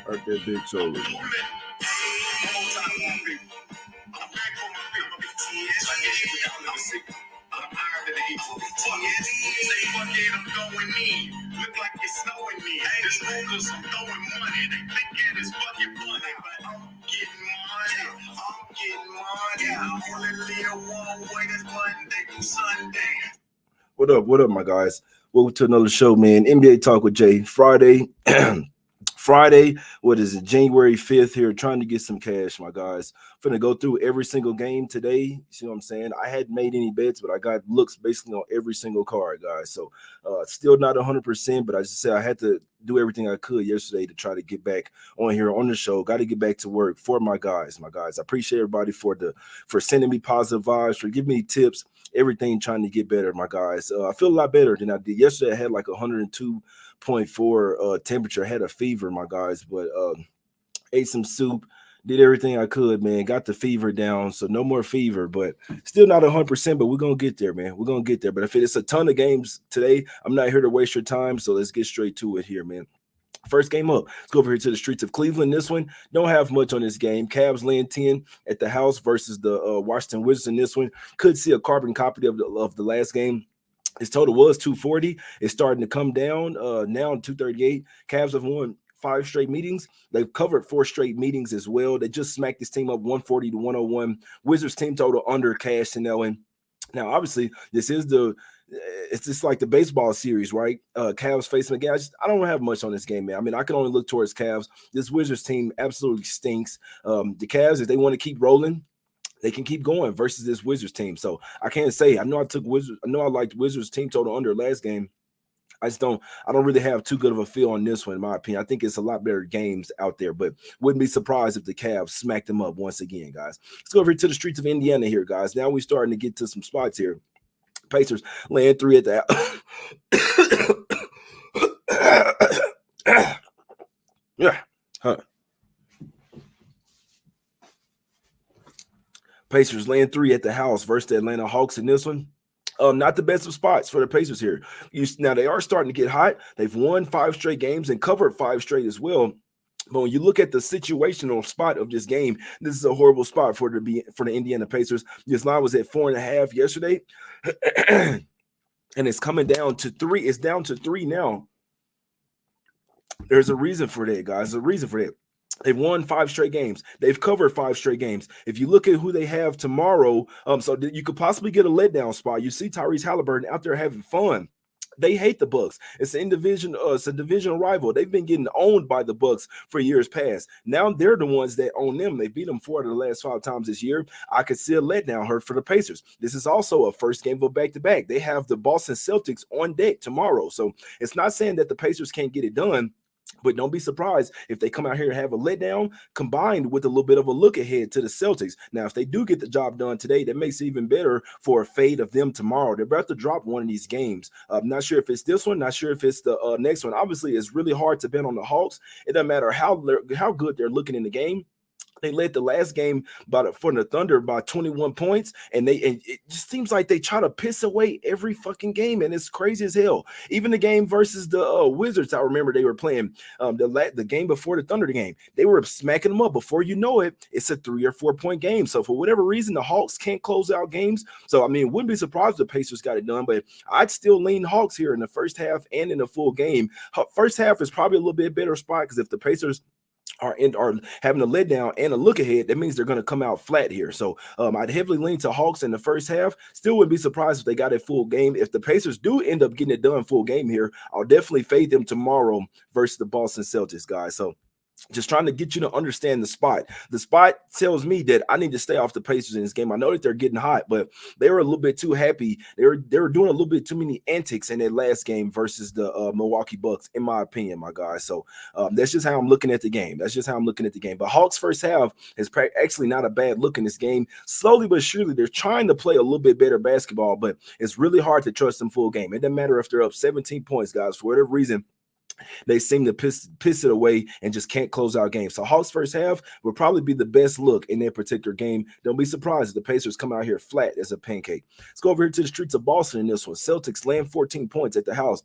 Hurt that big shoulder, man. Look like it's snowing me. This room cause I'm throwing money. They think that it's fucking funny, but I'm getting money. I only live one way. That's Monday through Sunday. What up? What up, my guys? Welcome to another show, man. NBA Talk with Jay. Friday. Friday, what is it? January 5th here, trying to get some cash, my guys. Finna go through every single game today. You see what I'm saying? I hadn't made any bets, but I got looks basically on every single card, guys. So still not 100%, but I just said I had to do everything I could yesterday to try to get back on here on the show. Got to get back to work for my guys, I appreciate everybody for sending me positive vibes, for giving me tips, everything, trying to get better, my guys. I feel a lot better than I did yesterday. I had like 102.4 temperature. I had a fever, my guys, but ate some soup, did everything I could, man. Got the fever down, so no more fever, but still not 100%, but we're going to get there, man. We're going to get there. But if it's a ton of games today, I'm not here to waste your time, so let's get straight to it here, man. First game up. Let's go over here to the streets of Cleveland. This one, don't have much on this game. Cavs laying 10 at the house versus the Washington Wizards in this one. Could see a carbon copy of the last game. His total was 240. It's starting to come down now 238. Cavs have won 5 straight meetings. They've covered 4 straight meetings as well. They just smacked this team up 140 to 101. Wizards team total under cashed in that one. Now, obviously, this is it's just like the baseball series, right? Cavs facing again. I don't have much on this game, man. I mean, I can only look towards Cavs. This Wizards team absolutely stinks. The Cavs, if they want to keep rolling, they can keep going versus this Wizards team. So I can't say. I know I liked Wizards team total under last game. I don't really have too good of a feel on this one, in my opinion. I think it's a lot better games out there, but wouldn't be surprised if the Cavs smacked them up once again, guys. Let's go over to the streets of Indiana here, guys. Now we're starting to get to some spots here. Pacers laying 3 at the yeah. Pacers laying 3 at the house versus the Atlanta Hawks in this one. Not the best of spots for the Pacers here. Now, they are starting to get hot. They've won 5 straight games and covered 5 straight as well. But when you look at the situational spot of this game, this is a horrible spot for the Indiana Pacers. This line was at 4.5 yesterday, and it's coming down to 3. It's down to 3 now. There's a reason for that, guys. There's a reason for that. They've won 5 straight games. They've covered 5 straight games. If you look at who they have tomorrow, so you could possibly get a letdown spot. You see Tyrese Halliburton out there having fun. They hate the Bucks. It's a divisional rival. They've been getting owned by the Bucks for years past. Now they're the ones that own them. They beat them 4 of the last 5 times this year. I could see a letdown hurt for the Pacers. This is also a first game of a back-to-back. They have the Boston Celtics on deck tomorrow. So it's not saying that the Pacers can't get it done, but don't be surprised if they come out here and have a letdown combined with a little bit of a look ahead to the Celtics. Now, if they do get the job done today, that makes it even better for a fade of them tomorrow. They're about to drop one of these games. I'm not sure if it's this one, not sure if it's the next one. Obviously, it's really hard to bet on the Hawks. It doesn't matter how good they're looking in the game. They led the last game for the Thunder by 21 points, and it just seems like they try to piss away every fucking game, and it's crazy as hell. Even the game versus the Wizards, I remember they were playing the game before the Thunder game. They were smacking them up. Before you know it, it's a 3 or 4 point game. So for whatever reason, the Hawks can't close out games. So, I mean, wouldn't be surprised if the Pacers got it done, but I'd still lean Hawks here in the first half and in the full game. First half is probably a little bit better spot because if the Pacers are having a letdown and a look ahead, that means they're going to come out flat here. So I'd heavily lean to Hawks in the first half. Still wouldn't be surprised if they got a full game. If the Pacers do end up getting it done full game here, I'll definitely fade them tomorrow versus the Boston Celtics, guys. So just trying to get you to understand the spot. The spot tells me that I need to stay off the Pacers in this game. I know that they're getting hot, but they were a little bit too happy. They were doing a little bit too many antics in that last game versus the Milwaukee Bucks, in my opinion, my guys. So that's just how I'm looking at the game. But Hawks first half is actually not a bad look in this game. Slowly but surely, they're trying to play a little bit better basketball, but it's really hard to trust them full game. It doesn't matter if they're up 17 points, guys. For whatever reason, they seem to piss it away and just can't close out games. So Hawks first half will probably be the best look in that particular game. Don't be surprised if the Pacers come out here flat as a pancake. Let's go over here to the streets of Boston in this one. Celtics land 14 points at the house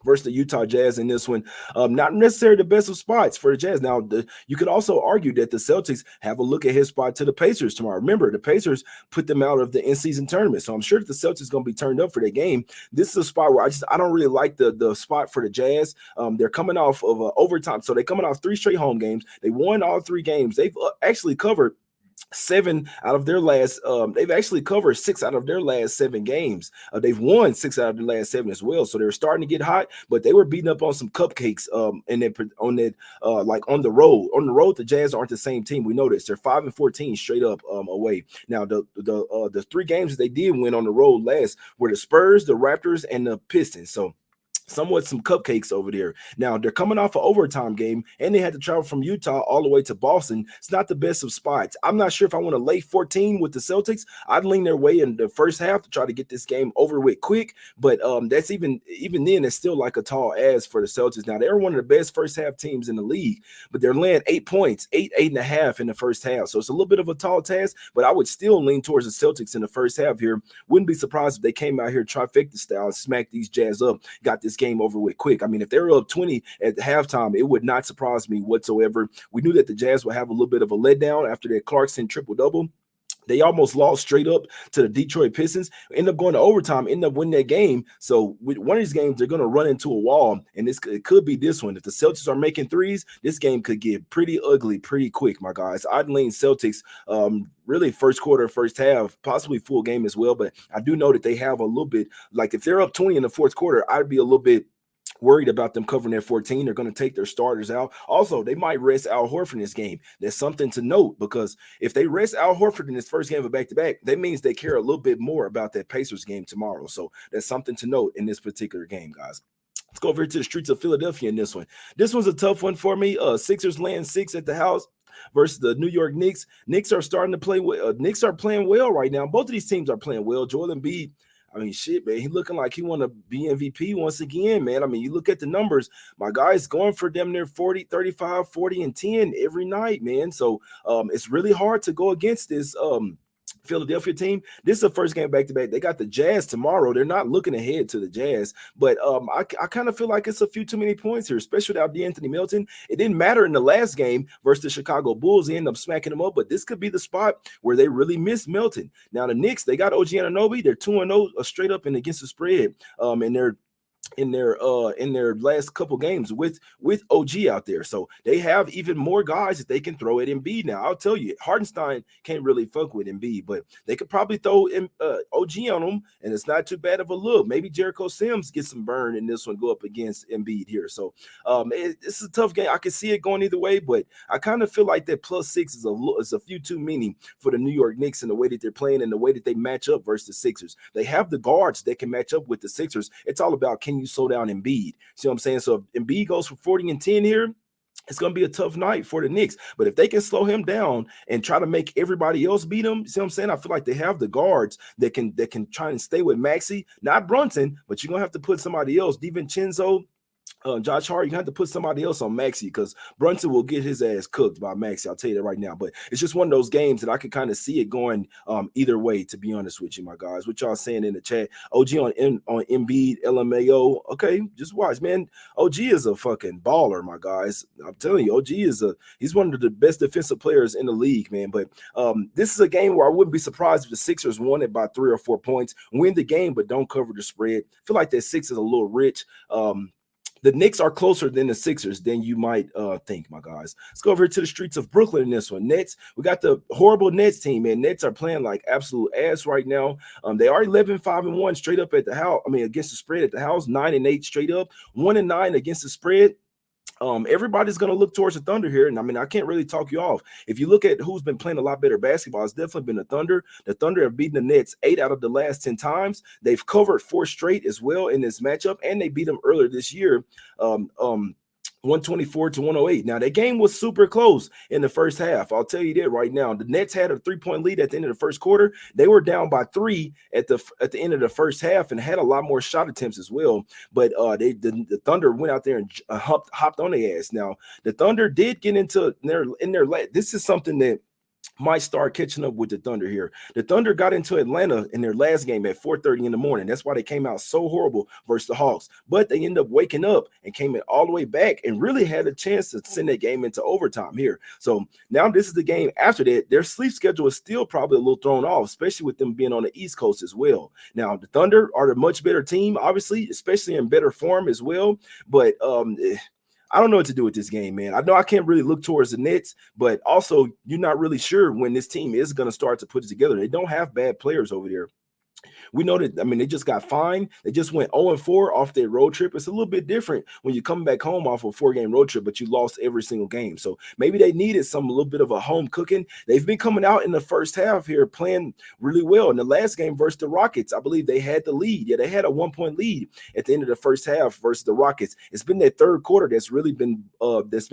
versus the Utah Jazz in this one. Not necessarily the best of spots for the Jazz. Now, you could also argue that the Celtics have a look ahead spot to the Pacers tomorrow. Remember, the Pacers put them out of the in-season tournament, so I'm sure that the Celtics going to be turned up for that game. This is a spot where I don't really like the spot for the Jazz. They're coming off of overtime, so they're coming off 3 straight home games. They won all 3 games. They've actually covered 7 out of their last they've actually covered 6 out of their last 7 games. They've won 6 out of their last 7 as well, so they're starting to get hot, but they were beating up on some cupcakes and then on that like on the road the Jazz aren't the same team. We know this. They're 5-14 straight up away. Now the 3 games that they did win on the road last were the Spurs, the Raptors, and the Pistons. So somewhat some cupcakes over there. Now they're coming off an overtime game, and they had to travel from Utah all the way to Boston. It's not the best of spots. I'm not sure if I want to lay 14 with the Celtics. I'd lean their way in the first half to try to get this game over with quick. But that's even then, it's still like a tall ask for the Celtics. Now they're one of the best first half teams in the league, but they're laying 8 points, 8.5 in the first half. So it's a little bit of a tall task, but I would still lean towards the Celtics in the first half here. Wouldn't be surprised if they came out here trifecta style and smacked these Jazz up, got this game over with quick. I mean, if they were up 20 at halftime, it would not surprise me whatsoever. We knew that the Jazz would have a little bit of a letdown after that Clarkson triple-double. They almost lost straight up to the Detroit Pistons, end up going to overtime, end up winning that game. So with one of these games, they're going to run into a wall, and it could be this one. If the Celtics are making threes, this game could get pretty ugly pretty quick, my guys. I'd lean Celtics really first quarter, first half, possibly full game as well, but I do know that they have a little bit, like if they're up 20 in the fourth quarter, I'd be a little bit worried about them covering their 14. They're going to take their starters out. Also, they might rest Al Horford in this game. That's something to note, because if they rest Al Horford in this first game of back-to-back, that means they care a little bit more about that Pacers game tomorrow. So that's something to note in this particular game, guys. Let's go over to the streets of Philadelphia in this one. This one's a tough one for me. Sixers laying 6 at the house versus the New York Knicks. Knicks are starting to play well. Knicks are playing well right now. Both of these teams are playing well. Joel Embiid, I mean, shit, man, he looking like he want to be MVP once again, man. I mean, you look at the numbers, my guy's going for them near 40, 35, 40, and 10 every night, man. So it's really hard to go against this Philadelphia team. This is the first game back-to-back. They got the Jazz tomorrow. They're not looking ahead to the Jazz, but I kind of feel like it's a few too many points here, especially without DeAnthony Melton. It didn't matter in the last game versus the Chicago Bulls. They ended up smacking them up, but this could be the spot where they really miss Melton. Now the Knicks, they got OG Anunoby. They're 2-0 straight up and against the spread, and they're in their last couple games with OG out there. So they have even more guys that they can throw at Embiid. Now, I'll tell you, Hardenstein can't really fuck with Embiid, but they could probably throw OG on him, and it's not too bad of a look. Maybe Jericho Sims gets some burn in this one, go up against Embiid here. So it's a tough game. I can see it going either way, but I kind of feel like that +6 is a few too many for the New York Knicks in the way that they're playing and the way that they match up versus the Sixers. They have the guards that can match up with the Sixers. It's all about, can you slow down Embiid? See what I'm saying? So if Embiid goes for 40 and 10 here, it's going to be a tough night for the Knicks. But if they can slow him down and try to make everybody else beat him, see what I'm saying? I feel like they have the guards that can try and stay with Maxey, not Brunson, but you're going to have to put somebody else, DiVincenzo, Josh Hart. You have to put somebody else on Maxey, because Brunson will get his ass cooked by Maxey. I'll tell you that right now. But it's just one of those games that I could kind of see it going either way, to be honest with you, my guys. What y'all saying in the chat? OG on Embiid, LMAO. Okay, just watch, man. OG is a fucking baller, my guys. I'm telling you, OG he's one of the best defensive players in the league, man. But this is a game where I wouldn't be surprised if the Sixers won it by 3 or 4 points, win the game, but don't cover the spread. I feel like that 6 is a little rich. The Knicks are closer than the Sixers than you might think, my guys. Let's go over to the streets of Brooklyn in this one. Nets, we got the horrible Nets team, man. Nets are playing like absolute ass right now. They are 11-5-1 straight up at the house. I mean, against the spread at the house, 9-8 straight up, 1-9 against the spread. Everybody's going to look towards the Thunder here. And I mean, I can't really talk you off. If you look at who's been playing a lot better basketball, it's definitely been the Thunder. The Thunder have beaten the Nets 8 out of the last 10 times. They've covered 4 straight as well in this matchup, and they beat them earlier this year. 124-108. Now, that game was super close in the first half. I'll tell you that right now. The Nets had a 3-point lead at the end of the first quarter. They were down by 3 at the end of the first half and had a lot more shot attempts as well. But the Thunder went out there and hopped on their ass. Now, the Thunder did get into their this is something that might start catching up with the Thunder here. The Thunder got into Atlanta in their last game at 4:30 in the morning. That's why they came out so horrible versus the Hawks. But they ended up waking up and came in all the way back and really had a chance to send that game into overtime here. So now this is the game after that. Their sleep schedule is still probably a little thrown off, especially with them being on the East Coast as well. Now the Thunder are a much better team, obviously, especially in better form as well. But I don't know what to do with this game, man. I know I can't really look towards the Nets, but also you're not really sure when this team is going to start to put it together. They don't have bad players over there. We know that, I mean, they just got fined. They just went 0-4 off their road trip. It's a little bit different when you come back home off a 4-game road trip, but you lost every single game. So maybe they needed a little bit of a home cooking. They've been coming out in the first half here playing really well. In the last game versus the Rockets, I believe they had the lead. Yeah, they had a 1-point lead at the end of the first half versus the Rockets. It's been that third quarter that's really been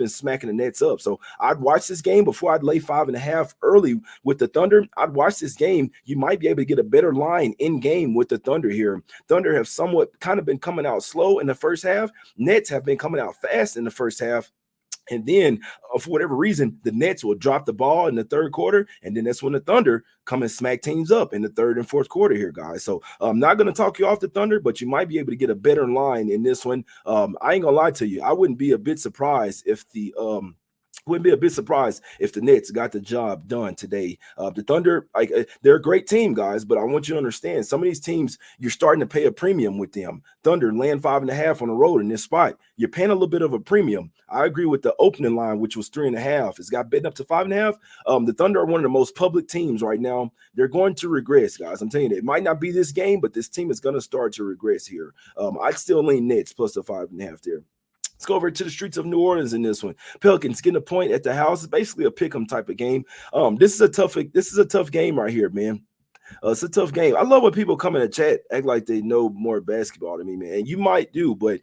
smacking the Nets up. So I'd watch this game before I'd lay 5.5 early with the Thunder. I'd watch this game. You might be able to get a better line in game with the Thunder here. Thunder have somewhat kind of been coming out slow in the first half. Nets have been coming out fast in the first half. And then, for whatever reason, the Nets will drop the ball in the third quarter, and then that's when the Thunder come and smack teams up in the third and fourth quarter here, guys. So I'm not going to talk you off the Thunder, but you might be able to get a better line in this one. I ain't going to lie to you. I wouldn't be a bit surprised if the Nets got the job done today. The Thunder, they're a great team, guys, but I want you to understand some of these teams, you're starting to pay a premium with them. Thunder land 5.5 on the road in this spot. You're paying a little bit of a premium. I agree with the opening line, which was 3.5. It's got betting up to 5.5. The Thunder are one of the most public teams right now. They're going to regress, guys. I'm telling you, it might not be this game, but this team is going to start to regress here. I'd still lean Nets plus the 5.5 there. Let's go over to the streets of New Orleans in this one. Pelicans getting a point at the house. It's basically a pick 'em type of game. This is a tough game right here, man. It's a tough game. I love when people come in the chat, act like they know more basketball than me, man. And you might do, but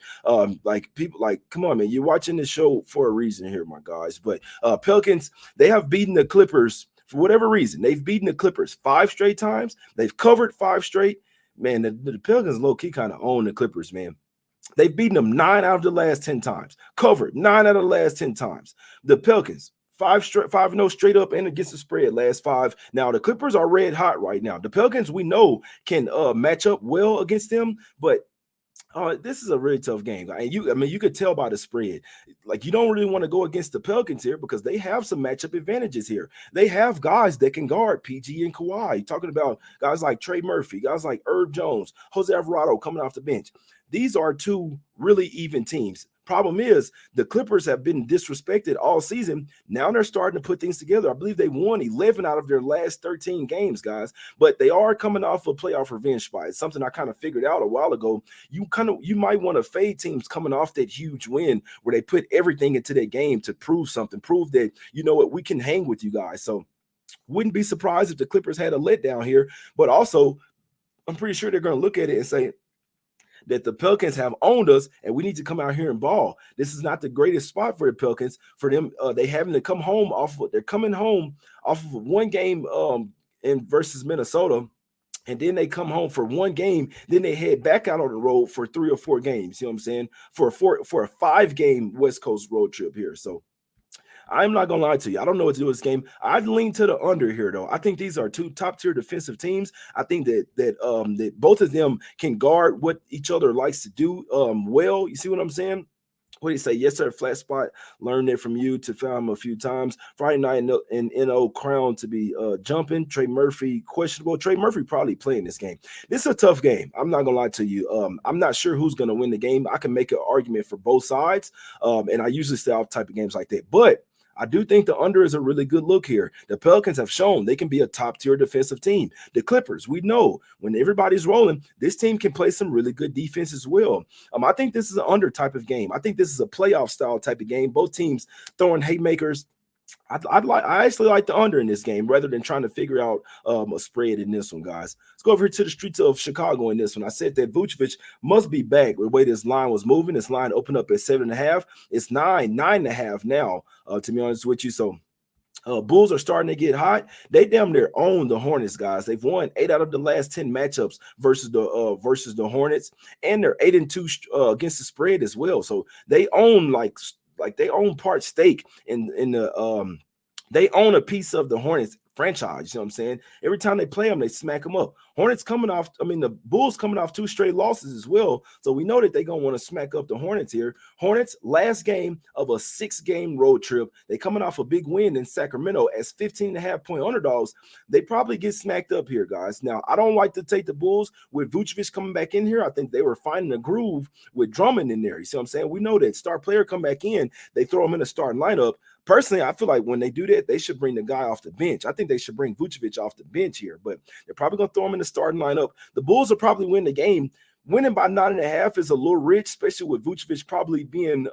people come on, man. You're watching this show for a reason here, my guys. But Pelicans, they have beaten the Clippers for whatever reason. They've beaten the Clippers 5 straight times. They've covered 5 straight. Man, the Pelicans low-key kind of own the Clippers, man. They've beaten them 9 out of the last 10 times. Covered 9 out of the last 10 times. The Pelicans, 5-0 straight up and against the spread last 5. Now, the Clippers are red hot right now. The Pelicans, we know, can match up well against them, but this is a really tough game. And you could tell by the spread. Like, you don't really want to go against the Pelicans here because they have some matchup advantages here. They have guys that can guard PG and Kawhi. You're talking about guys like Trey Murphy, guys like Herb Jones, Jose Alvarado coming off the bench. These are two really even teams. Problem is, the Clippers have been disrespected all season. Now they're starting to put things together. I believe they won 11 out of their last 13 games, guys. But they are coming off a playoff revenge spot. It's something I kind of figured out a while ago. You might want to fade teams coming off that huge win where they put everything into that game to prove something, prove that, you know what, we can hang with you guys. So wouldn't be surprised if the Clippers had a letdown here. But also, I'm pretty sure they're going to look at it and say that the Pelicans have owned us and we need to come out here and ball. This is not the greatest spot for the Pelicans. For them, they having to come home they're coming home off of one game in versus Minnesota. And then they come home for one game. Then they head back out on the road for 3 or 4 games. You know what I'm saying? For a 5-game West Coast road trip here. So I'm not going to lie to you. I don't know what to do with this game. I'd lean to the under here, though. I think these are 2 top-tier defensive teams. I think that both of them can guard what each other likes to do well. You see what I'm saying? What do you say? Yes, sir. Flat spot. Learned it from you to film a few times. Friday night in NO Crown to be jumping. Trey Murphy questionable. Trey Murphy probably playing this game. This is a tough game. I'm not gonna lie to you. I'm not sure who's gonna win the game. I can make an argument for both sides. And I usually stay off type of games like that. But I do think the under is a really good look here. The Pelicans have shown they can be a top-tier defensive team. The Clippers, we know when everybody's rolling, this team can play some really good defense as well. I think this is an under type of game. I think this is a playoff style type of game. Both teams throwing haymakers. I actually like the under in this game rather than trying to figure out a spread in this one, guys. Let's go over here to the streets of Chicago in this one. I said that Vucevic must be back with the way this line was moving. This line opened up at 7.5. It's 9.5 now, to be honest with you. So Bulls are starting to get hot. They damn near own the Hornets, guys. They've won 8 out of the last 10 matchups versus the Hornets, and they're 8-2 against the spread as well. So they own like they own part stake in the they own a piece of the Hornets franchise. You see what I'm saying? Every time they play them, they smack them up. Hornets coming off, the Bulls coming off 2 straight losses as well. So we know that they're going to want to smack up the Hornets here. Hornets, last game of a 6-game road trip. They coming off a big win in Sacramento as 15.5-point underdogs. They probably get smacked up here, guys. Now, I don't like to take the Bulls with Vucevic coming back in here. I think they were finding a groove with Drummond in there. You see what I'm saying? We know that star player come back in, they throw him in the starting lineup. Personally, I feel like when they do that, they should bring the guy off the bench. I think they should bring Vucevic off the bench here, but they're probably going to throw him in the starting lineup. The Bulls will probably win the game. Winning by 9.5 is a little rich, especially with Vucevic probably being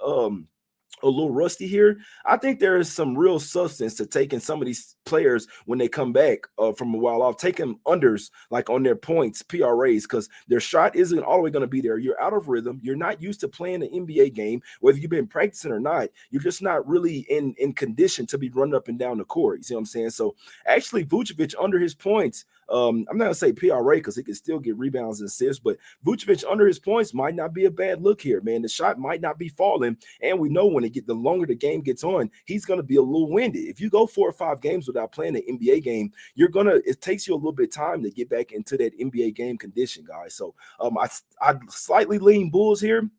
a little rusty here. I think there is some real substance to taking some of these players when they come back from a while off, taking unders like on their points, PRAs, because their shot isn't all the way going to be there. You're out of rhythm. You're not used to playing an NBA game, whether you've been practicing or not. You're just not really in condition to be running up and down the court. You see what I'm saying? So actually, Vucevic under his points, I'm not going to say PRA because he can still get rebounds and assists, but Vucevic under his points might not be a bad look here, man. The shot might not be falling, and we know when the longer the game gets on, he's going to be a little winded. If you go 4 or 5 games without playing an NBA game, it takes you a little bit of time to get back into that NBA game condition, guys. So I slightly lean Bulls here.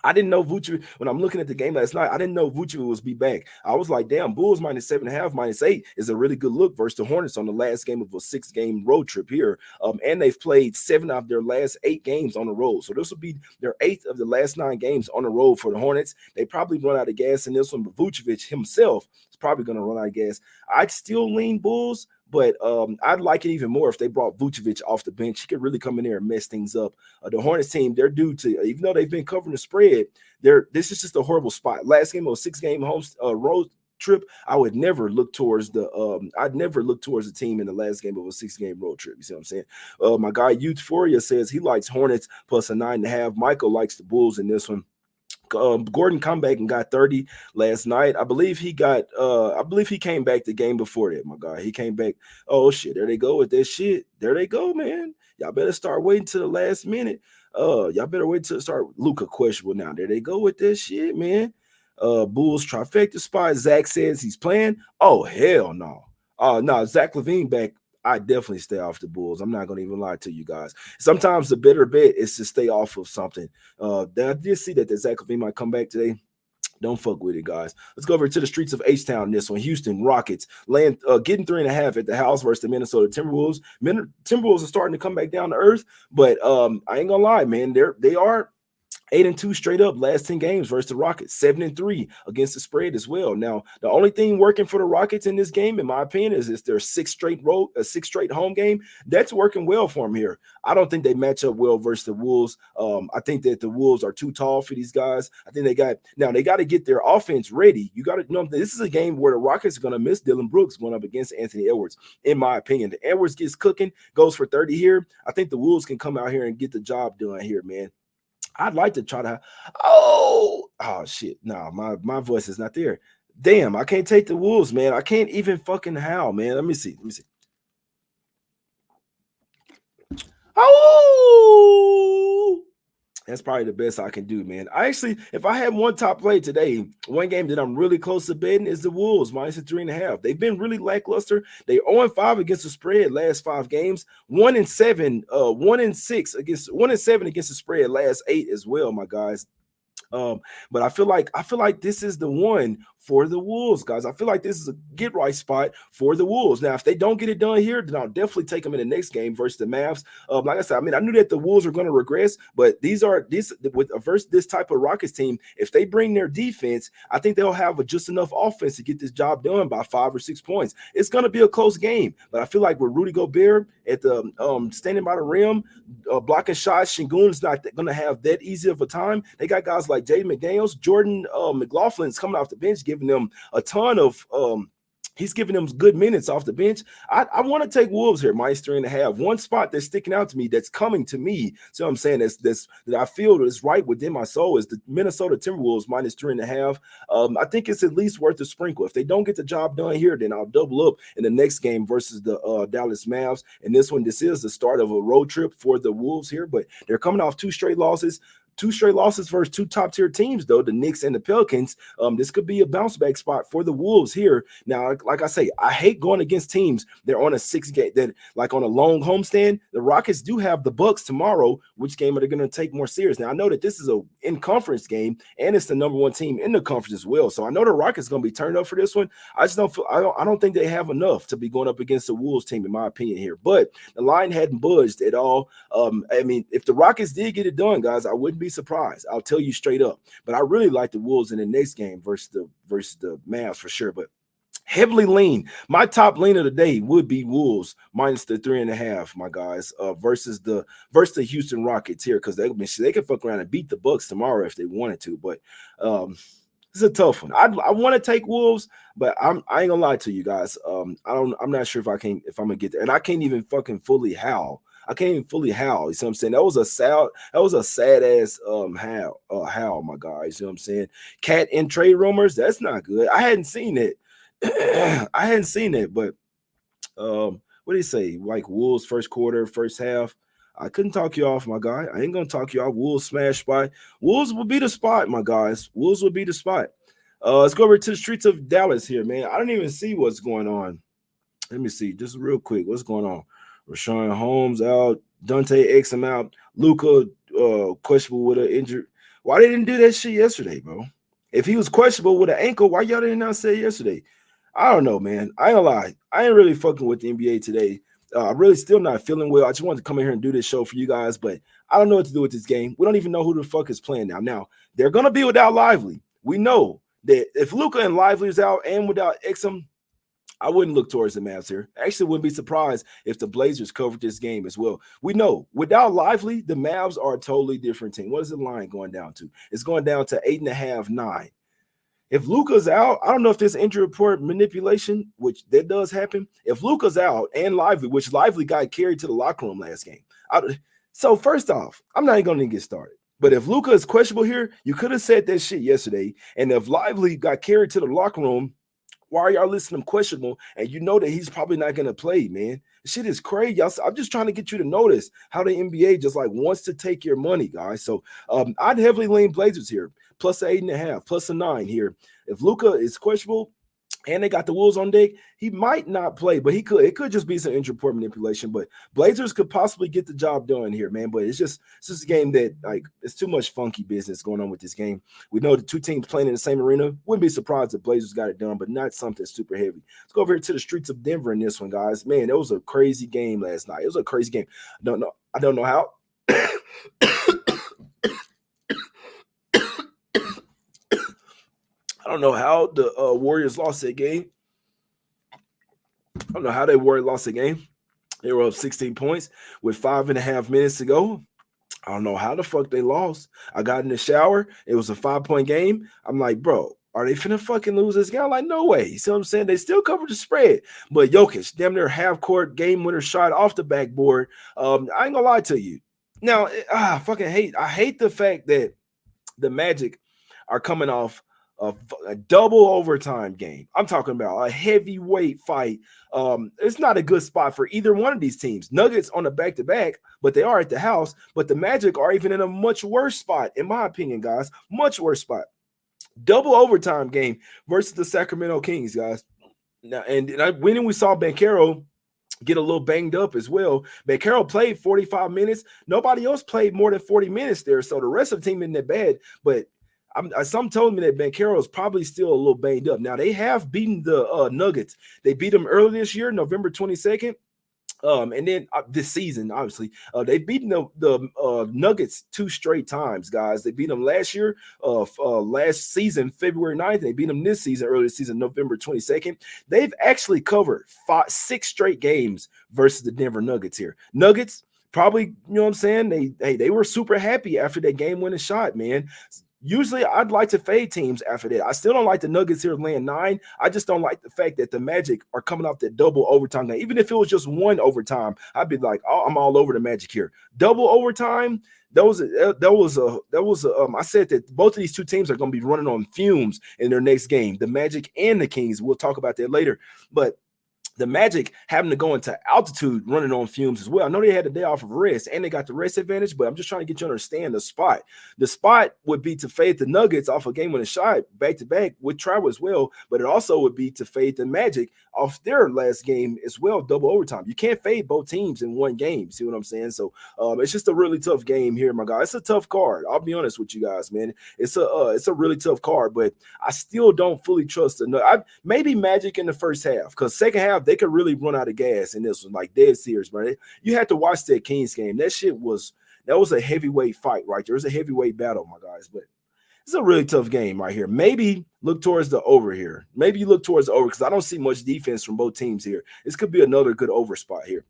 I didn't know Vucevic, when I'm looking at the game last night, I didn't know Vucevic was be back. I was like, damn, Bulls minus 7.5, minus 8 is a really good look versus the Hornets on the last game of a 6-game road trip here. And they've played 7 of their last 8 games on the road. So this will be their 8th of the last 9 games on the road for the Hornets. They probably run out of gas in this one, but Vucevic himself is probably going to run out of gas. I'd still lean Bulls, but I'd like it even more if they brought Vucevic off the bench. He could really come in there and mess things up. The Hornets team, they're due to, even though they've been covering the spread, this is just a horrible spot. Last game of a 6-game road trip, I would never look towards the team in the last game of a 6-game road trip. You see what I'm saying? My guy Euphoria says he likes Hornets plus a 9.5. Michael likes the Bulls in this one. Gordon come back and got 30 last night. I believe he came back the game before that, my guy. He came back. Oh shit, there they go with that shit. There they go, man. Y'all better start waiting to the last minute. Y'all better wait to start. Luka questionable now. There they go with that shit, man. Bulls trifecta spot. Zach says he's playing. Oh hell no. No, Zach LaVine back. I definitely stay off the Bulls. I'm not going to even lie to you guys. Sometimes the better bet is to stay off of something. I did see that Zach LaVine might come back today. Don't fuck with it, guys. Let's go over to the streets of H-Town. This one, Houston Rockets getting 3.5 at the house versus the Minnesota Timberwolves. Timberwolves are starting to come back down to earth, but I ain't gonna lie, man. They are 8-2 straight up last 10 games versus the Rockets, 7-3 against the spread as well. Now, the only thing working for the Rockets in this game, in my opinion, is their 6 straight home game. That's working well for them here. I don't think they match up well versus the Wolves. I think that the Wolves are too tall for these guys. I think they got to get their offense ready. You got to know this is a game where the Rockets are going to miss Dylan Brooks going up against Anthony Edwards, in my opinion. The Edwards gets cooking, goes for 30 here. I think the Wolves can come out here and get the job done here, man. I'd like to try to. Oh shit! No, my voice is not there. Damn, I can't take the Wolves, man. I can't even fucking howl, man. Let me see. Oh, that's probably the best I can do, man. If I had one top play today, one game that I'm really close to betting is the Wolves minus 3.5. They've been really lackluster. They 0-5 against the spread last 5 games, 1-7 against the spread last 8 as well, my guys. But I feel like this is the one for the Wolves, guys. I feel like this is a get right spot for the Wolves. Now, if they don't get it done here, then I'll definitely take them in the next game versus the Mavs. Like I said, I knew that the Wolves are going to regress, but versus this type of Rockets team, if they bring their defense, I think they'll have just enough offense to get this job done by 5 or 6 points. It's going to be a close game, but I feel like with Rudy Gobert at the standing by the rim, blocking shots, Şengün is not going to have that easy of a time. They got guys like Jaden McDaniels, Jordan McLaughlin's coming off the bench, giving them a ton of he's giving them good minutes off the bench. I want to take Wolves here, minus 3.5. One spot that's sticking out to me, that's coming to me. So I'm saying that I feel is right within my soul is the Minnesota Timberwolves minus 3.5. I think it's at least worth a sprinkle. If they don't get the job done here, then I'll double up in the next game versus the Dallas Mavs. And this is the start of a road trip for the Wolves here, but they're coming off 2 straight losses. two straight losses versus two top tier teams, though, the Knicks and the Pelicans. This could be a bounce back spot for the Wolves here. Now, like I say, I hate going against teams. They're on a 6-game, that like on a long homestand. The Rockets do have the Bucks tomorrow. Which game are they going to take more serious? Now, I know that this is a in-conference game, and it's the number one team in the conference as well. So I know the Rockets going to be turned up for this one. I just don't feel, I don't think they have enough to be going up against the Wolves team, in my opinion here. But the line hadn't budged at all. I mean, if the Rockets did get it done, guys, I wouldn't be surprised. I'll tell you straight up. But I really like the Wolves in the next game versus the Mavs for sure. But heavily lean. My top lean of the day would be Wolves minus the 3.5, my guys, versus the Houston Rockets here, because they can fuck around and beat the Bucks tomorrow if they wanted to. But it's a tough one. I want to take Wolves, but I ain't gonna lie to you guys. I'm not sure if I'm gonna get there, and I can't even fucking fully howl. I can't even fully howl. You see what I'm saying? That was a sad ass howl, my guys. You know what I'm saying? Cat and trade rumors. That's not good. I hadn't seen it. I hadn't seen it, but what do you say? Like Wolves first quarter, first half. I couldn't talk you off, my guy. I ain't gonna talk you off. Wolves smash spot. Wolves will be the spot, my guys. Wolves will be the spot. Let's go over to the streets of Dallas here, man. I don't even see what's going on. Let me see, just real quick. What's going on? Rashawn Holmes out. Dante Exum out. Luka questionable with an injury. Why they didn't do that shit yesterday, bro? If he was questionable with an ankle, why y'all didn't not say it yesterday? I don't know, man. I ain't gonna lie. I ain't really fucking with the NBA today. I'm really still not feeling well. I just wanted to come in here and do this show for you guys, but I don't know what to do with this game. We don't even know who the fuck is playing now. Now, they're going to be without Lively. We know that if Luka and Lively is out and without Exum, I wouldn't look towards the Mavs here. I actually wouldn't be surprised if the Blazers covered this game as well. We know without Lively, the Mavs are a totally different team. What is the line going down to? It's going down to 8.5, 9. If Luka's out, I don't know if there's injury report manipulation, which that does happen. If Luka's out and Lively, which Lively got carried to the locker room last game. So first off, I'm not even going to get started. But if Luka is questionable here, you could have said that shit yesterday. And if Lively got carried to the locker room, why are y'all listening to him questionable? And you know that he's probably not going to play, man. Shit is crazy. I'm just trying to get you to notice how the NBA just like wants to take your money, guys. So I'd heavily lean Blazers here. Plus 8.5, plus a 9 here. If Luka is questionable and they got the Wolves on deck, he might not play, but he could. It could just be some injury report manipulation. But Blazers could possibly get the job done here, man. But it's just a game that like it's too much funky business going on with this game. We know the two teams playing in the same arena. Wouldn't be surprised if Blazers got it done, but not something super heavy. Let's go over here to the streets of Denver in this one, guys. Man, it was a crazy game last night. It was a crazy game. I don't know how. I don't know how the Warriors lost that game. I don't know how they lost the game. They were up 16 points with 5.5 minutes to go. I don't know how the fuck they lost. I got in the shower. It was a 5-point game. I'm like, bro, are they finna fucking lose this game? I'm like, no way. You see what I'm saying? They still covered the spread. But Jokic, damn near half-court game winner shot off the backboard. I ain't gonna lie to you. Now, I hate the fact that the Magic are coming off a double overtime game. I'm talking about a heavyweight fight. It's not a good spot for either one of these teams. Nuggets on a back-to-back, but they are at the house. But the Magic are even in a much worse spot, in my opinion, guys. Much worse spot. Double overtime game versus the Sacramento Kings, guys. Now, and when we saw Banchero get a little banged up as well. Banchero played 45 minutes. Nobody else played more than 40 minutes there. So the rest of the team isn't that bad, but some told me that Banchero is probably still a little banged up. Now, they have beaten the Nuggets. They beat them early this year, November 22nd. And then this season, obviously, they've beaten the Nuggets 2 straight times, guys. They beat them last year, last season, February 9th. They beat them this season, early season, November 22nd. They've actually covered 6 straight games versus the Denver Nuggets here. Nuggets, probably, you know what I'm saying? They were super happy after that game-winning shot, man. Usually, I'd like to fade teams after that. I still don't like the Nuggets here laying 9. I just don't like the fact that the Magic are coming off that double overtime game. Even if it was just one overtime, I'd be like, oh, I'm all over the Magic here. Double overtime, I said that both of these two teams are going to be running on fumes in their next game, the Magic and the Kings. We'll talk about that later. But the Magic having to go into altitude running on fumes as well. I know they had a day off of rest and they got the rest advantage, but I'm just trying to get you to understand the spot. The spot would be to fade the Nuggets off a game winning shot back to back with travel as well, but it also would be to fade the Magic off their last game as well, double overtime. You can't fade both teams in one game. See what I'm saying? So it's just a really tough game here, my guy. It's a tough card. I'll be honest with you guys, man. It's a really tough card, but I still don't fully trust the maybe Magic in the first half, because second half they could really run out of gas in this one, like dead serious, bro. You had to watch that Kings game. That was a heavyweight fight right there. It was a heavyweight battle, my guys. But it's a really tough game right here. Maybe look towards the over here. Maybe you look towards the over because I don't see much defense from both teams here. This could be another good over spot here.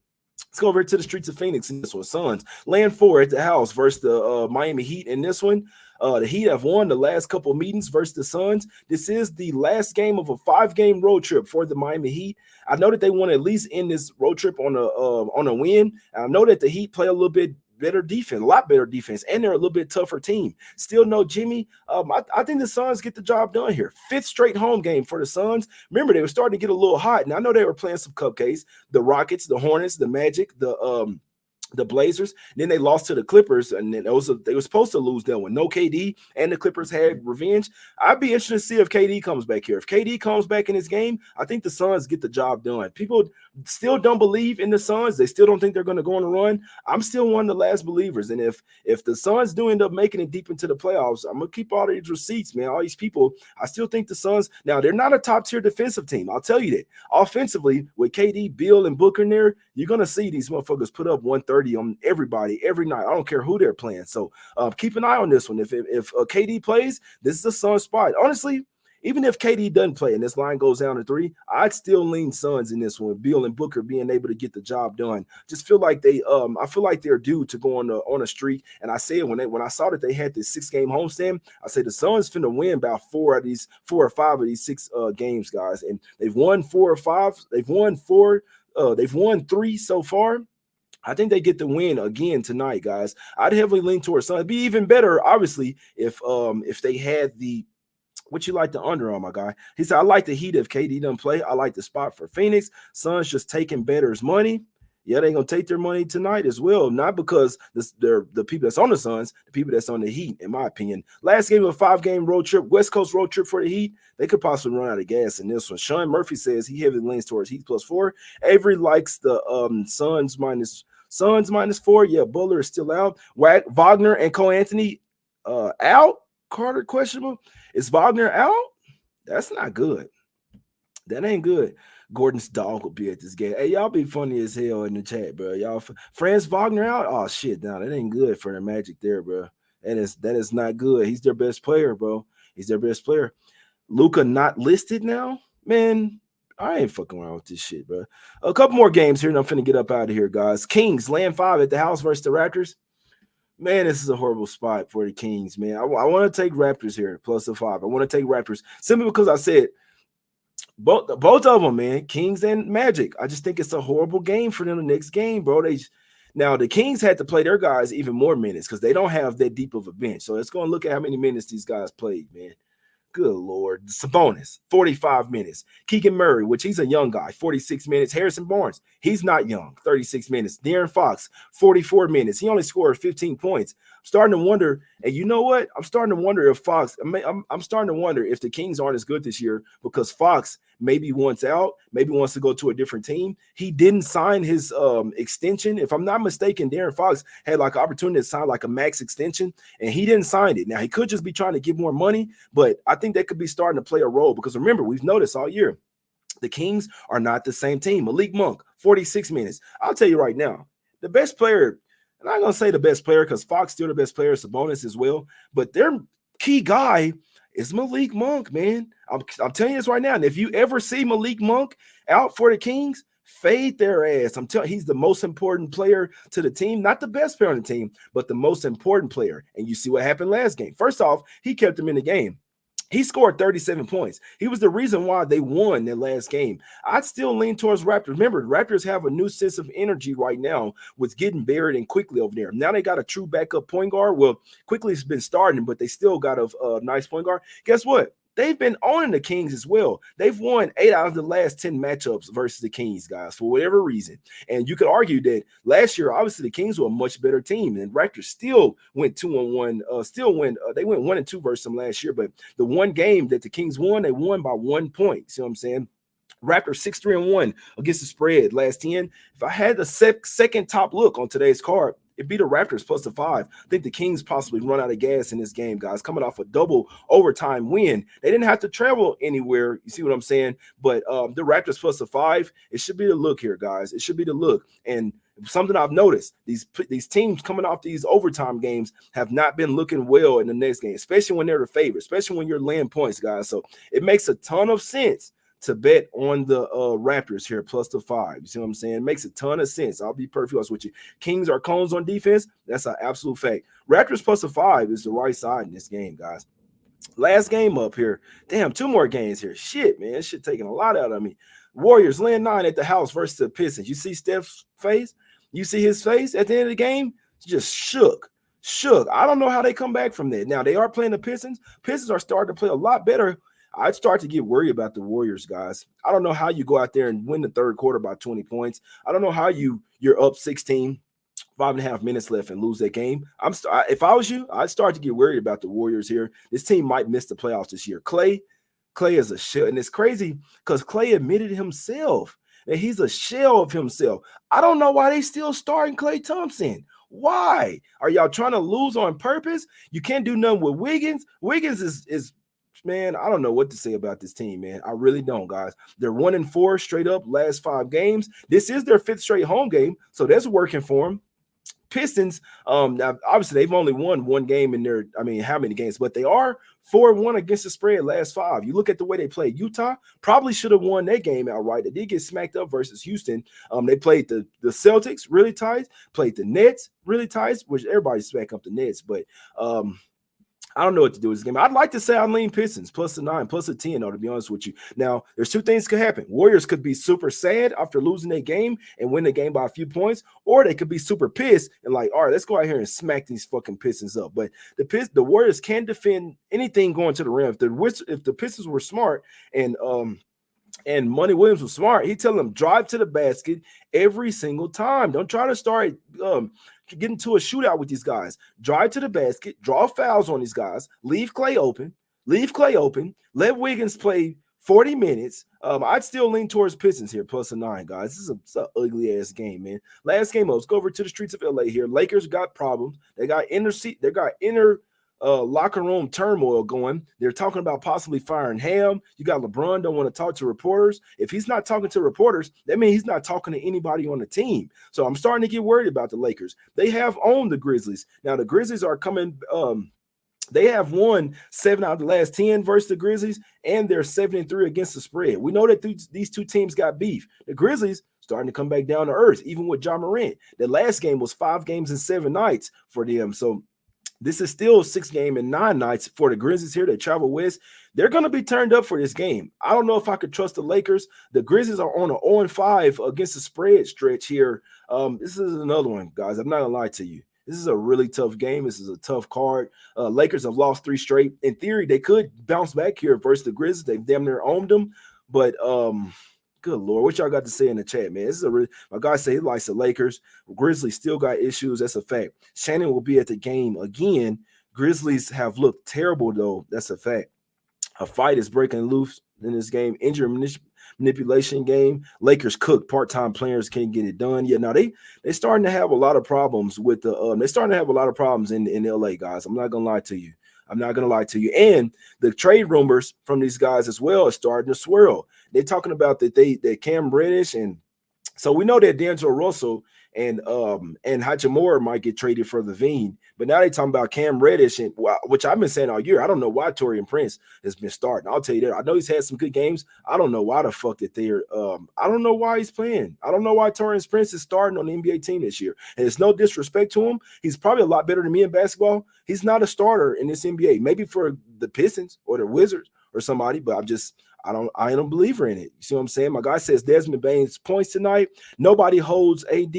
Let's go over to the streets of Phoenix in this one. Suns laying 4 at the house versus the Miami Heat in this one. The Heat have won the last couple of meetings versus the Suns. This is the last game of a 5-game road trip for the Miami Heat. I know that they want to at least end this road trip on a win. And I know that the Heat play a little bit better defense, a lot better defense, and they're a little bit tougher team. Still no Jimmy. I think the Suns get the job done here. 5th straight home game for the Suns. Remember, they were starting to get a little hot, and I know they were playing some cupcakes. The Rockets, the Hornets, the Magic, the Blazers. Then they lost to the Clippers, and then they were supposed to lose that one. No KD, and the Clippers had revenge. I'd be interested to see if KD comes back here. If KD comes back in this game, I think the Suns get the job done. People still don't believe in the Suns. They still don't think they're going to go on a run. I'm still one of the last believers. And if the Suns do end up making it deep into the playoffs, I'm going to keep all these receipts, man. All these people, I still think the Suns, now they're not a top-tier defensive team. I'll tell you that. Offensively, with KD, Bill, and Booker in there, you're going to see these motherfuckers put up 130 on everybody every night. I don't care who they're playing. So keep an eye on this one. If KD plays, this is a Suns spot. Honestly, even if KD doesn't play and this line goes down to 3, I'd still lean Suns in this one. Bill and Booker being able to get the job done. Just feel like I feel like they're due to go on a streak. And I said when I saw that they had this 6-game homestand, I said the Suns finna win about 4 or 5 of these 6 games, guys. And they've won 4 or 5. They've won 4. They've won 3 so far. I think they get the win again tonight, guys. I'd heavily lean towards Suns. It'd be even better, obviously, if they had the what you like the under on, my guy. He said, I like the Heat if KD doesn't play. I like the spot for Phoenix. Suns just taking bettors' money. Yeah, they're going to take their money tonight as well. Not because they're the people that's on the Suns, the people that's on the Heat, in my opinion. Last game of a 5-game road trip, West Coast road trip for the Heat. They could possibly run out of gas in this one. Sean Murphy says he heavily leans towards Heat +4. Avery likes the Suns -4. Yeah, Buller is still out. Wagner and Cole Anthony out. Carter questionable. Is Wagner out? That's not good. That ain't good. Gordon's dog will be at this game. Hey, y'all be funny as hell in the chat, bro. Y'all, Franz Wagner out? Oh shit, now that ain't good for the Magic there, bro. That is not good. He's their best player, bro. He's their best player. Luka not listed now, man. I ain't fucking around with this shit, bro. A couple more games here, and I'm finna get up out of here, guys. Kings laying 5 at the house versus the Raptors. Man, this is a horrible spot for the Kings, man. I want to take Raptors here, +5. I want to take Raptors simply because I said both of them, man, Kings and Magic. I just think it's a horrible game for them the next game, bro. Now, the Kings had to play their guys even more minutes because they don't have that deep of a bench. So it's going to look at how many minutes these guys played, man. Good Lord. Sabonis, 45 minutes. Keegan Murray, which he's a young guy, 46 minutes. Harrison Barnes, he's not young, 36 minutes. De'Aaron Fox, 44 minutes. He only scored 15 points. I'm starting to wonder, and you know what? I'm starting to wonder if Fox, I'm starting to wonder if the Kings aren't as good this year because Fox maybe wants out, maybe wants to go to a different team. He didn't sign his extension. If I'm not mistaken, De'Aaron Fox had like an opportunity to sign like a max extension, and he didn't sign it. Now, he could just be trying to get more money, but I think that could be starting to play a role because remember, we've noticed all year, the Kings are not the same team. Malik Monk, 46 minutes. I'll tell you right now, the best player, I'm not going to say the best player because Fox still the best player, Sabonis as well, but their key guy is Malik Monk, man. I'm telling you this right now, and if you ever see Malik Monk out for the Kings, fade their ass. I'm telling you, he's the most important player to the team, not the best player on the team, but the most important player. And you see what happened last game. First off, he kept him in the game. He scored 37 points. He was the reason why they won their last game. I'd still lean towards Raptors. Remember, Raptors have a new sense of energy right now with getting Barrett and Quickly over there. Now they got a true backup point guard. Well, Quickly's been starting, but they still got a nice point guard. Guess what? they've been owning the Kings as well. They've won 8 out of the last 10 matchups versus the Kings, guys, for whatever reason. And you could argue that last year, obviously, the Kings were a much better team, and Raptors still went 2-1. They went 1-2 versus them last year, but the one game that the Kings won, they won by 1 point. See what I'm saying? Raptors 6-3-1 against the spread last 10. If I had the second top look on today's card, it'd be the Raptors plus the 5. I think the Kings possibly run out of gas in this game, guys. Coming off a double overtime win, they didn't have to travel anywhere. You see what I'm saying? But the Raptors plus the 5, it should be the look here, guys. It should be the look. And something I've noticed, these teams coming off these overtime games have not been looking well in the next game, especially when they're the favorite, especially when you're laying points, guys. So it makes a ton of sense to bet on the Raptors here plus the 5. You see what I'm saying? It makes a ton of sense. I'll be perfectly honest with you. Kings are cones on defense. That's an absolute fact. Raptors plus the 5 is the right side in this game, guys. Last game up here. Damn, 2 more games here. Shit, man. This shit taking a lot out of me. Warriors laying 9 at the house versus the Pistons. You see Steph's face? You see his face at the end of the game? Just shook. I don't know how they come back from that. Now, they are playing the Pistons. Pistons are starting to play a lot better. I'd start to get worried about the Warriors, guys. I don't know how you go out there and win the third quarter by 20 points. I don't know how you're up 16, 5.5 minutes left and lose that game. If I was you, I'd start to get worried about the Warriors here. This team might miss the playoffs this year. Clay is a shell, and it's crazy because Clay admitted himself that he's a shell of himself. I don't know why they still starting Klay Thompson. Why? Are y'all trying to lose on purpose? You can't do nothing with Wiggins. Wiggins is man, I don't know what to say about this team, man. I really don't, guys. They're 1-4 straight up last 5 games. This is their 5th straight home game, so that's working for them. Pistons, now obviously they've only won 1 game in their, how many games? But they are 4-1 against the spread last 5. You look at the way they played Utah, probably should have won that game outright. They did get smacked up versus Houston. They played the Celtics really tight, played the Nets really tight, which everybody smack up the Nets, but I don't know what to do with this game. I'd like to say I lean Pistons plus the 9, plus the 10, though, to be honest with you. Now, there's 2 things could happen. Warriors could be super sad after losing a game and win the game by a few points, or they could be super pissed and like, all right, let's go out here and smack these fucking Pistons up. But the Warriors can defend anything going to the rim. If the Pistons were smart and Monty Williams was smart, he'd tell them drive to the basket every single time. Don't try to start get into a shootout with these guys. Drive to the basket, draw fouls on these guys, leave Clay open, let Wiggins play 40 minutes. I'd still lean towards Pistons here, plus a 9, guys. This is an ugly ass game, man. Last game up. Let's go over to the streets of LA here. Lakers got problems. They got inner locker room turmoil going. They're talking about possibly firing Ham. You got LeBron don't want to talk to reporters. If he's not talking to reporters, that means he's not talking to anybody on the team. So I'm starting to get worried about the Lakers. They have owned the Grizzlies. Now the Grizzlies are coming. They have won 7 out of the last 10 versus the Grizzlies, and they're 7-3 against the spread. We know that these 2 teams got beef. The Grizzlies starting to come back down to earth, even with Ja Morant. The last game was 5 games and 7 nights for them. So this is still 6 game and 9 nights for the Grizzlies here. They travel west. They're going to be turned up for this game. I don't know if I could trust the Lakers. The Grizzlies are on an 0-5 against the spread stretch here. This is another one, guys. I'm not going to lie to you. This is a really tough game. This is a tough card. Lakers have lost 3 straight. In theory, they could bounce back here versus the Grizzlies. They've damn near owned them. But good Lord, what y'all got to say in the chat, man? This is my guy say he likes the Lakers. Grizzlies still got issues. That's a fact. Shannon will be at the game again. Grizzlies have looked terrible, though. That's a fact. A fight is breaking loose in this game. Injury manipulation game. Lakers cook. Part-time players can't get it done. Yeah, now they starting to have a lot of problems with the they're starting to have a lot of problems in LA, guys. I'm not gonna lie to you. And the trade rumors from these guys as well are starting to swirl. They're talking about that Cam Reddish, and so we know that D'Angelo Russell and Hachimura might get traded for Levine, but now they're talking about Cam Reddish, and which I've been saying all year. I don't know why Taurean Prince has been starting. I'll tell you that. I know he's had some good games. I don't know why the fuck that they're. I don't know why he's playing. I don't know why Taurean Prince is starting on the NBA team this year. And it's no disrespect to him. He's probably a lot better than me in basketball. He's not a starter in this NBA. Maybe for the Pistons or the Wizards or somebody, but I ain't a believer in it. You see what I'm saying? My guy says Desmond Bane's points tonight. Nobody holds AD.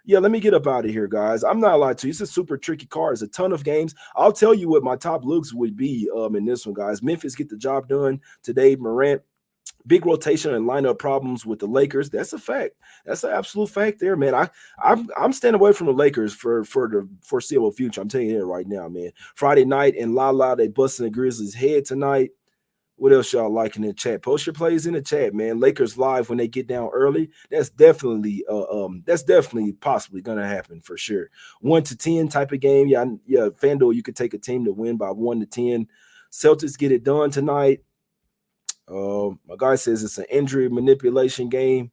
Yeah, let me get up out of here, guys. I'm not lying to you. It's a super tricky card. It's a ton of games. I'll tell you what my top looks would be in this one, guys. Memphis get the job done today. Morant, big rotation and lineup problems with the Lakers. That's a fact. That's an absolute fact there, man. I'm staying away from the Lakers for the foreseeable future. I'm telling you that right now, man. Friday night in La they busting the Grizzlies' head tonight. What else y'all like in the chat? Post your plays in the chat, man. Lakers live when they get down early. That's definitely possibly gonna happen for sure. 1-10 type of game. Yeah, FanDuel, you could take a team to win by 1-10. Celtics get it done tonight. My guy says it's an injury manipulation game.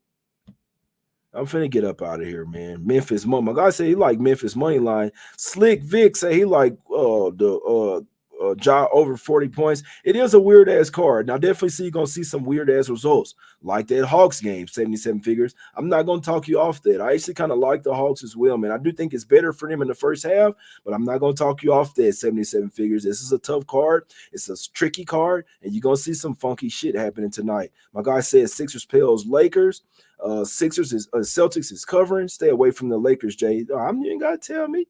I'm finna get up out of here, man. Memphis money. My guy said he like Memphis money line. Slick Vic say he like the Ja over 40 points. It is a weird ass card. Now, definitely see you're gonna see some weird ass results, like that Hawks game, 77 figures. I'm not gonna talk you off that. I actually kind of like the Hawks as well, man. I do think it's better for them in the first half, but I'm not gonna talk you off that 77 figures. This is a tough card. It's a tricky card, and you're gonna see some funky shit happening tonight. My guy says Sixers Pels Lakers. Celtics is covering. Stay away from the Lakers, Jay. You ain't gotta tell me.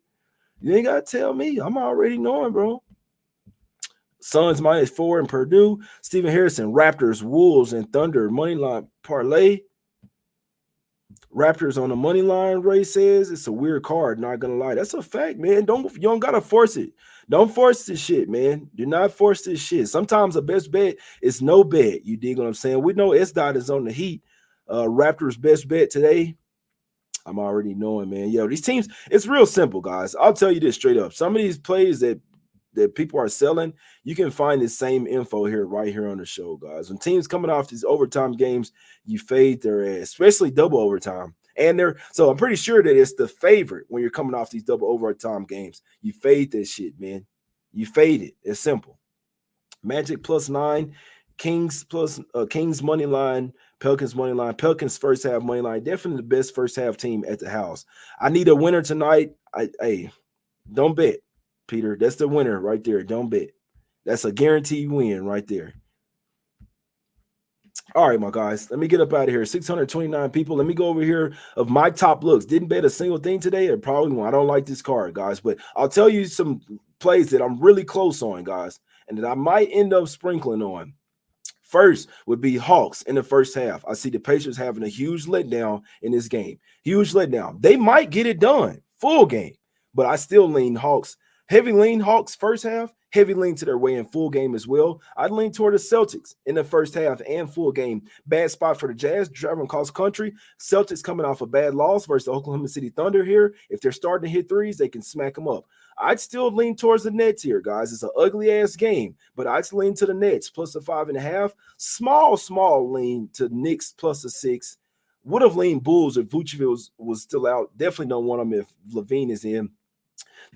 You ain't gotta tell me. I'm already knowing, bro. Suns -4 in Purdue. Stephen Harrison, Raptors, Wolves, and Thunder moneyline parlay. Raptors on the money line, Ray says. It's a weird card, not gonna lie. That's a fact, man. You don't gotta force it. Don't force this shit, man. Do not force this shit. Sometimes the best bet is no bet. You dig what I'm saying? We know S-Dot is on the Heat. Raptors best bet today. I'm already knowing, man. Yo, these teams, it's real simple, guys. I'll tell you this straight up. Some of these plays that people are selling, you can find the same info right here on the show, guys. When teams coming off these overtime games, you fade their ass, especially double overtime. So I'm pretty sure that it's the favorite when you're coming off these double overtime games. You fade this shit, man. You fade it. It's simple. Magic +9, Kings money line, Pelicans money line, Pelicans first half money line. Definitely the best first half team at the house. I need a winner tonight. Hey, don't bet, Peter. That's the winner right there. Don't bet. That's a guaranteed win right there. All right, my guys, let me get up out of here. 629 people. Let me go over here of my top looks. Didn't bet a single thing today, or probably won't. I don't like this card, guys, but I'll tell you some plays that I'm really close on, guys, and that I might end up sprinkling on. First would be Hawks in the first half. I see the Pacers having a huge letdown in this game. Huge letdown. They might get it done, full game, but I still lean Hawks. Heavy lean Hawks first half, heavy lean to their way in full game as well. I'd lean toward the Celtics in the first half and full game. Bad spot for the Jazz, traveling cross country. Celtics coming off a bad loss versus the Oklahoma City Thunder here. If they're starting to hit threes, they can smack them up. I'd still lean towards the Nets here, guys. It's an ugly-ass game, but I'd lean to the Nets plus a 5.5. Small lean to Knicks plus a 6. Would have leaned Bulls if Vucevic was still out. Definitely don't want them if Levine is in.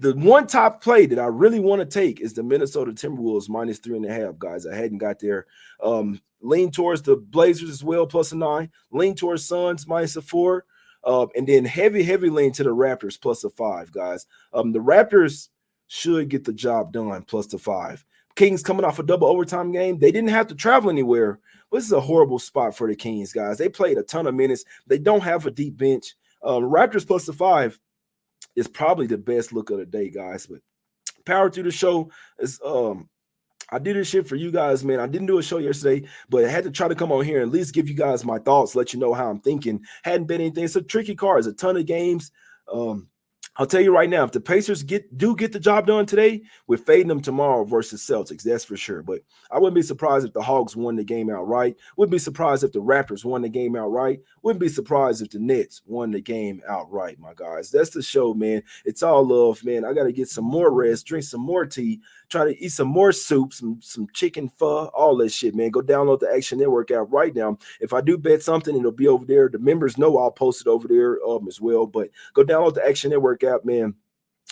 The one top play that I really want to take is the Minnesota Timberwolves -3.5, guys. I hadn't got there. Lean towards the Blazers as well, plus a 9. Lean towards Suns -4. And then heavy lean to the Raptors plus a 5, guys. The Raptors should get the job done plus the 5. Kings coming off a double overtime game. They didn't have to travel anywhere. This is a horrible spot for the Kings, guys. They played a ton of minutes. They don't have a deep bench. Raptors plus the 5 is probably the best look of the day, guys. But power through the show is I did this shit for you guys, man. I didn't do a show yesterday, but I had to try to come on here and at least give you guys my thoughts, let you know how I'm thinking. Hadn't been anything. It's a tricky card. It's a ton of games. I'll tell you right now, if the Pacers do get the job done today, we're fading them tomorrow versus Celtics. That's for sure. But I wouldn't be surprised if the Hawks won the game outright. Wouldn't be surprised if the Raptors won the game outright. Wouldn't be surprised if the Nets won the game outright, my guys. That's the show, man. It's all love, man. I got to get some more rest, drink some more tea, try to eat some more soup, some chicken pho, all that shit, man. Go download the Action Network app right now. If I do bet something, it'll be over there. The members know I'll post it over there as well. But go download the Action Network app, man.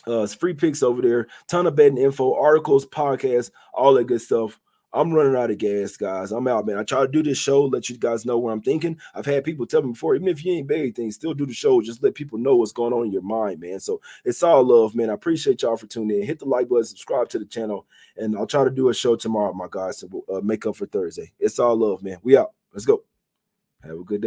It's free picks over there. Ton of betting info, articles, podcasts, all that good stuff. I'm running out of gas, guys. I'm out, man. I try to do this show, let you guys know what I'm thinking. I've had people tell me before, even if you ain't bet anything, still do the show. Just let people know what's going on in your mind, man. So it's all love, man. I appreciate y'all for tuning in. Hit the like button, subscribe to the channel, and I'll try to do a show tomorrow, my guys, to make up for Thursday. It's all love, man. We out. Let's go. Have a good day.